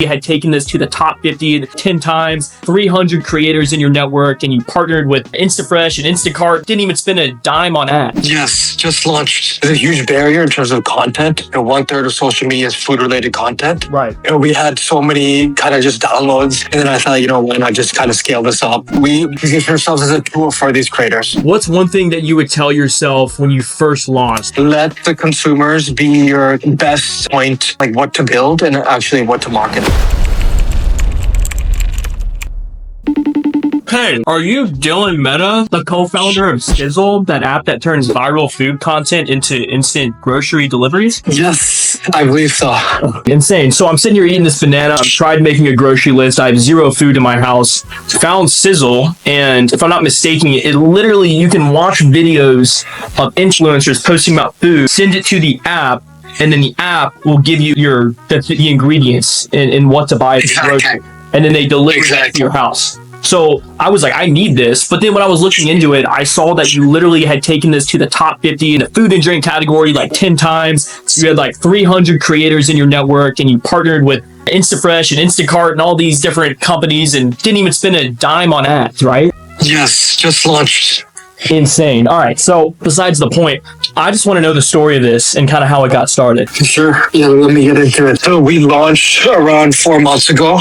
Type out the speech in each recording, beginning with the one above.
You had taken this to the top 50 10 times, 300 creators in your network, and you partnered with InstaFresh and Instacart. Didn't even spend a dime on ads. Yes, just launched. There's a huge barrier in terms of content. 1/3 of social media is food-related content. Right. We had so many kind of just downloads, and then I thought, why not just kind of scale this up? We position ourselves as a tool for these creators. What's one thing that you would tell yourself when you first launched? Let the consumers be your best point, like what to build and actually what to market. Hey, are you Dylan Mehta, the co-founder of Sizzle, that app that turns viral food content into instant grocery deliveries? Yes, I believe so. Insane. So I'm sitting here eating this banana. I've tried making a grocery list. I have zero food in my house. Found Sizzle, and if I'm not mistaken, it literally, you can watch videos of influencers posting about food, send it to the app, and then the app will give you the ingredients and what to buy at the grocery. And then they deliver it to your house. So I was like, I need this. But then when I was looking into it, I saw that you literally had taken this to the top 50 in the food and drink category like 10 times. You had like 300 creators in your network, and you partnered with InstaFresh and Instacart and all these different companies and didn't even spend a dime on ads, right? Yes, just launched. Insane. All right. So besides the point, I just want to know the story of this and kind of how it got started. Sure. Yeah, let me get into it. So we launched around 4 months ago.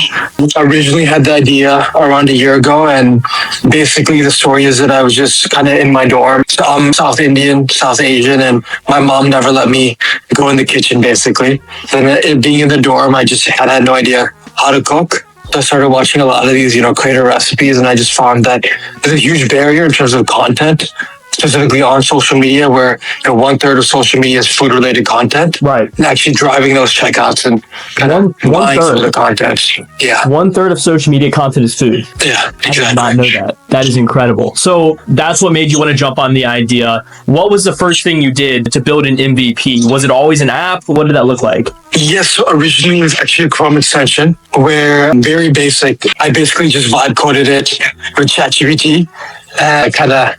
Originally had the idea around a year ago. And basically the story is that I was just kind of in my dorm. So I'm South Indian, South Asian, and my mom never let me go in the kitchen basically. And being in the dorm, I just had no idea how to cook. I started watching a lot of these, creator recipes, and I just found that there's a huge barrier in terms of content, specifically on social media, where 1/3 of social media is food-related content. Right. And actually driving those checkouts and kind of buying some of the content. Yeah. 1/3 of social media content is food. Yeah, exactly. I did not know that. That is incredible. So that's what made you want to jump on the idea. What was the first thing you did to build an MVP? Was it always an app? What did that look like? Yes, so originally it was actually a Chrome extension where very basic. I basically just vibe coded it with ChatGPT. Kind of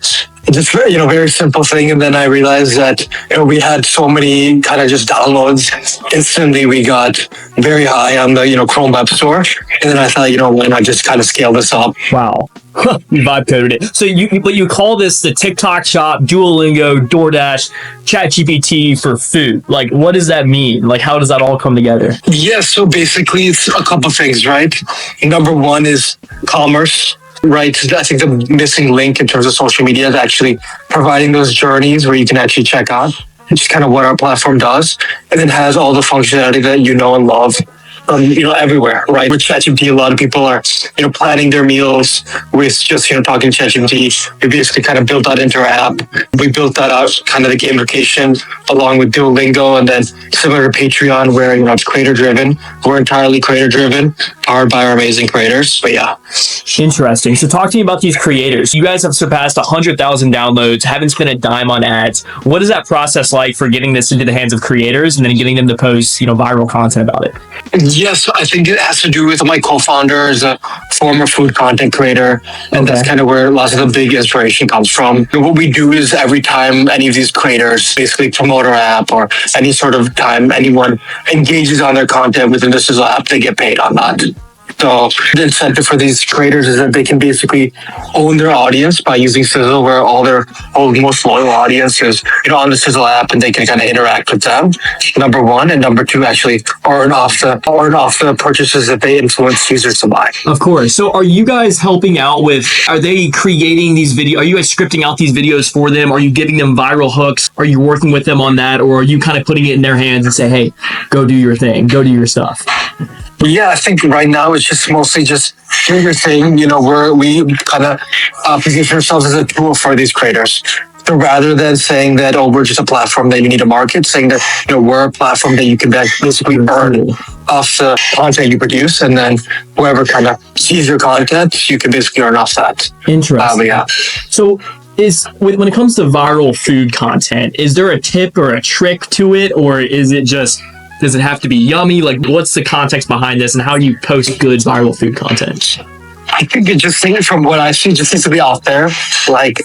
just very simple thing. And then I realized that we had so many kind of just downloads. Instantly we got very high on the Chrome Web Store. And then I thought, why not just kind of scale this up? Wow. You vibe coded it. So you call this the TikTok shop, Duolingo, DoorDash, ChatGPT for food. Like, what does that mean? Like, how does that all come together? Yeah, so basically it's a couple things, right? Number one is commerce. Right. I think the missing link in terms of social media is actually providing those journeys where you can actually check out, which is kind of what our platform does. And then has all the functionality that you know and love. Everywhere, right? With ChatGPT, a lot of people are, planning their meals with just, talking to ChatGPT. We basically kind of built that into our app. We built that out, kind of the gamification along with Duolingo, and then similar to Patreon, where, it's creator driven. We're entirely creator driven, powered by our amazing creators. But yeah. Interesting. So talk to me about these creators. You guys have surpassed 100,000 downloads, haven't spent a dime on ads. What is that process like for getting this into the hands of creators and then getting them to post, viral content about it? Yes, I think it has to do with my co-founder is a former food content creator, and that's kind of where lots of the big inspiration comes from. And what we do is every time any of these creators basically promote our app, or any sort of time anyone engages on their content within the Sizzle app, they get paid on that. So the incentive for these creators is that they can basically own their audience by using Sizzle, where all their most loyal audience is, on the Sizzle app, and they can kind of interact with them. Number one, and number two, actually earn off the purchases that they influence users to buy. Of course. So are you guys helping out with? Are they creating these videos? Are you guys scripting out these videos for them? Are you giving them viral hooks? Are you working with them on that, or are you kind of putting it in their hands and say, hey, go do your thing, go do your stuff? Yeah, I think right now it's just mostly just do your thing. We kind of position ourselves as a tool for these creators. So rather than saying that, we're just a platform that you need to market, saying that, we're a platform that you can basically earn off the content you produce, and then whoever kind of sees your content, you can basically earn off that. Interesting. Yeah. So when it comes to viral food content, is there a tip or a trick to it, or is it just, does it have to be yummy? Like, what's the context behind this, and how do you post good viral food content? I think it just seems from what I see, just seems to be out there, like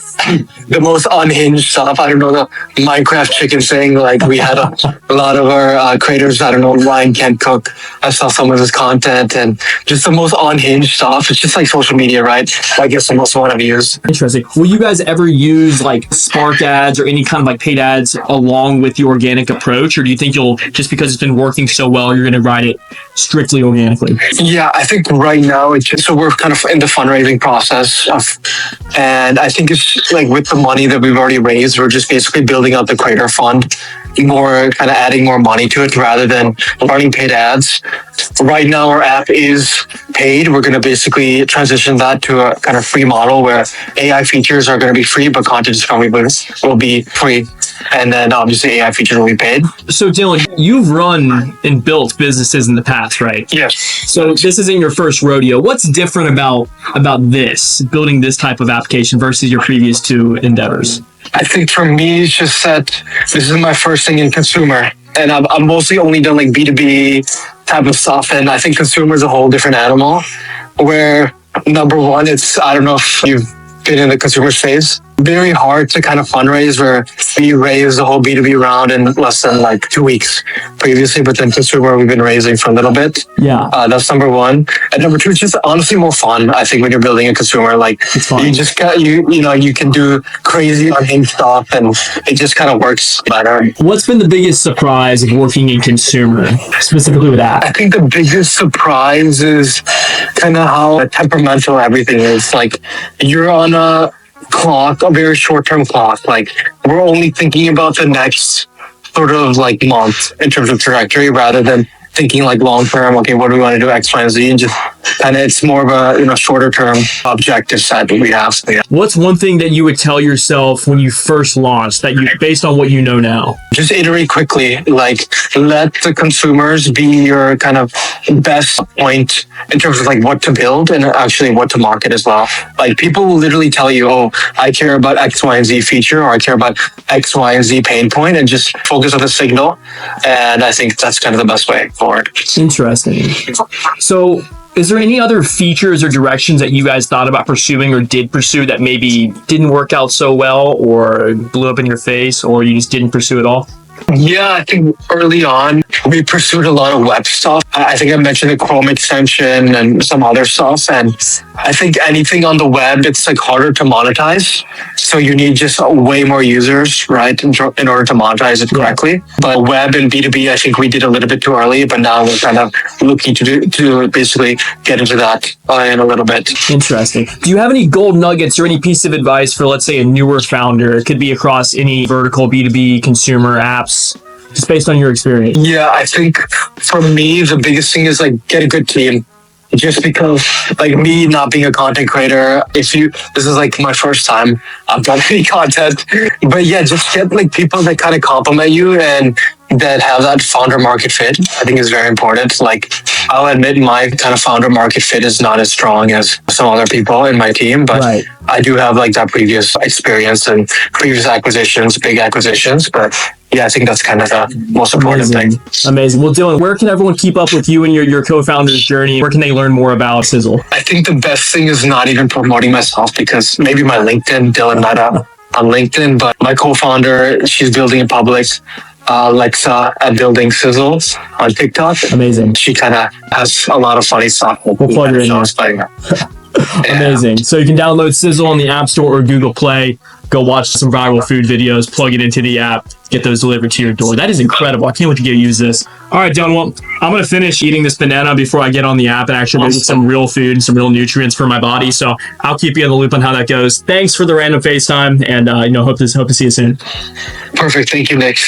the most unhinged stuff. I don't know, the Minecraft chicken thing. Like we had a lot of our creators. I don't know, Ryan can't cook. I saw some of his content and just the most unhinged stuff. It's just like social media, right? I guess the most one I've used. Interesting. Will you guys ever use like Spark ads or any kind of like paid ads along with the organic approach, or do you think you'll, just because it's been working so well, you're going to ride it strictly organically? Yeah, I think right now it's just, so we're kind of in the fundraising process and I think it's like with the money that we've already raised, we're just basically building out the creator fund, more kind of adding more money to it rather than running paid ads. Right now our app is paid. We're going to basically transition that to a kind of free model where AI features are going to be free, but content will be free. And then obviously AI features will be paid. So Dylan, you've run and built businesses in the past, right? Yes. So this isn't your first rodeo. What's different about this, building this type of application versus your previous two endeavors? I think for me, it's just that this is my first thing in consumer. And I've mostly only done like B2B type of stuff. And I think consumer is a whole different animal where number one, it's, I don't know if you've been in the consumer space, very hard to kind of fundraise where we raised the whole B2B round in less than like 2 weeks previously, but then consumer we've been raising for a little bit. Yeah. That's number one. And number two, it's just honestly more fun. I think when you're building a consumer, like you just got, you know, you can do crazy unhinged stuff and it just kind of works better. What's been the biggest surprise of working in consumer, specifically with that? I think the biggest surprise is kind of how temperamental everything is. Like you're on a clock, a very short-term clock. Like we're only thinking about the next sort of like month in terms of trajectory rather than thinking like long-term, okay, what do we want to do X, Y, and Z, and just kind of it's more of a shorter-term objective set that we have. So, yeah. What's one thing that you would tell yourself when you first launched that you, based on what you know now? Just iterate quickly. Like let the consumers be your kind of best point in terms of like what to build and actually what to market as well. Like people will literally tell you, oh, I care about X, Y, and Z feature, or I care about X, Y, and Z pain point, and just focus on the signal. And I think that's kind of the best way forward. Interesting. So is there any other features or directions that you guys thought about pursuing or did pursue that maybe didn't work out so well or blew up in your face, or you just didn't pursue at all? Yeah, I think early on, we pursued a lot of web stuff. I think I mentioned the Chrome extension and some other stuff. And I think anything on the web, it's like harder to monetize. So you need just way more users, right, in order to monetize it correctly. But web and B2B, I think we did a little bit too early, but now we're kind of looking to basically get into that in a little bit. Interesting. Do you have any gold nuggets or any piece of advice for, let's say, a newer founder? It could be across any vertical, B2B, consumer apps, just based on your experience. Yeah, I think for me, the biggest thing is like get a good team. Just because like me not being a content creator, this is like my first time I've done any content, but yeah, just get like people that kind of compliment you and that have that founder market fit. I think is very important. Like I'll admit my kind of founder market fit is not as strong as some other people in my team, but right. I do have like that previous experience and previous acquisitions, big acquisitions, but yeah, I think that's kind of the most important thing. Amazing. Well, Dylan, where can everyone keep up with you and your co-founder's journey? Where can they learn more about Sizzle? I think the best thing is not even promoting myself, because maybe my LinkedIn, Dylan Mehta on LinkedIn, but my co-founder, she's building in public. Alexa at Building Sizzle on TikTok. Amazing. She kind of has a lot of funny stuff. We'll plug her in there. Amazing. So you can download Sizzle on the App Store or Google Play. Go watch some viral food videos, plug it into the app, get those delivered to your door. That is incredible. I can't wait to get use this. All right, Dylan, well, I'm going to finish eating this banana before I get on the app and actually make some real food and some real nutrients for my body. So I'll keep you in the loop on how that goes. Thanks for the random FaceTime, and hope to see you soon. Perfect. Thank you, Nick.